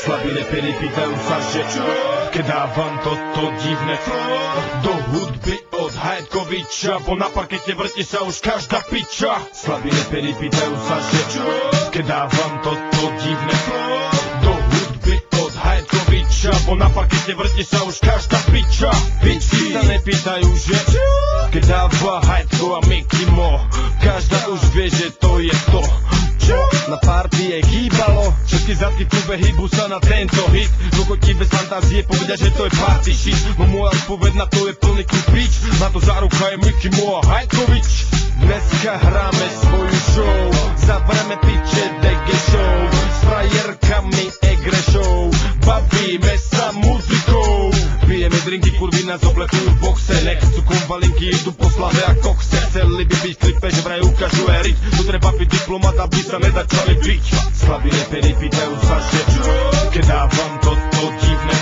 Slabí reperi pýtajú sa, že keď dávam toto divné do hudby od Hajetkoviča, bo na parkete vrti sa už každá piča. Slabí reperi pýtajú sa, že keď dávam toto divné do hudby od Hajetkoviča, bo na parkete vrti sa už každá piča. Pičky sa nepýtajú, že keď dáva Hajetko a Mickey Mo, každá už vie, že to je to, čo na party jej chýbalo. Všetky zadky v klube hýbu sa na tento hit. Kokoti bez fantázie povedia, že to je party shit. No moja odpoveď na to je plný klub pič. Na to záruka je Mickey Mo a Hajetkovič. Dneska hráme svoju show, zavreme piče DG show, s frajerkami Egre show, bavíme sa muzikou. Pijeme drinky, kurvy nás obletujú v boxe, nechcú konvalinky, idú po slave a kokse. Chceli by byť v klipe, že vraj ukážu erit, tu treba byť diplomat, aby sa nezačali biť. Slabí reperi pýtajú sa, že keď dávam toto divné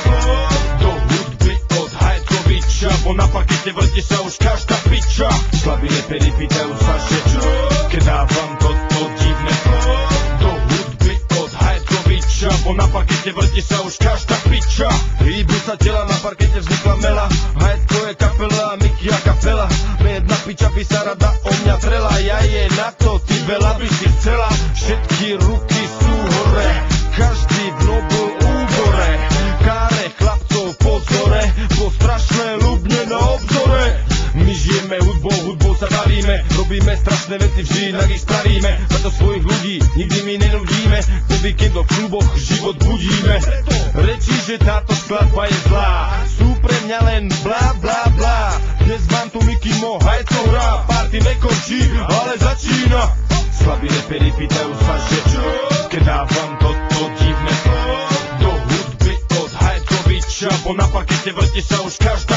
do hudby od Hajetkoviča, bo na parkete vrti sa už každá piča. Slabí reperi pýtajú sa, že keď dávam toto divné do hudby od Hajetkoviča, bo na parkete vrti sa už každá piča. Hýbu sa tela, na parkete vznikla mela, Hajetko je kapela a Mickey a kapela. Jedna piča by sa rada o mňa trela, ja je na to, ty veľa by si chcela. Všetky ruky sú hore, každý v nobol úbore, káre chlapcov pozore, bo strašné ľubne na obzore. My žijeme hudbou, hudbou sa bavíme, robíme strašné veci, vždy inak ich spravíme. Preto svojich ľudí nikdy my nenudíme, po víkendoch v kluboch život budíme. Rečí, že táto skladba je zlá, sú pre mňa len blá blá blá. Dnes vám tu Mickey Mo Hajetko hrá, party nekončí, ale začína. Slabí reperi pýtajú sa, že keď dávam toto divné do hudby od Hajetkoviča, bo na parkete vrti sa už každá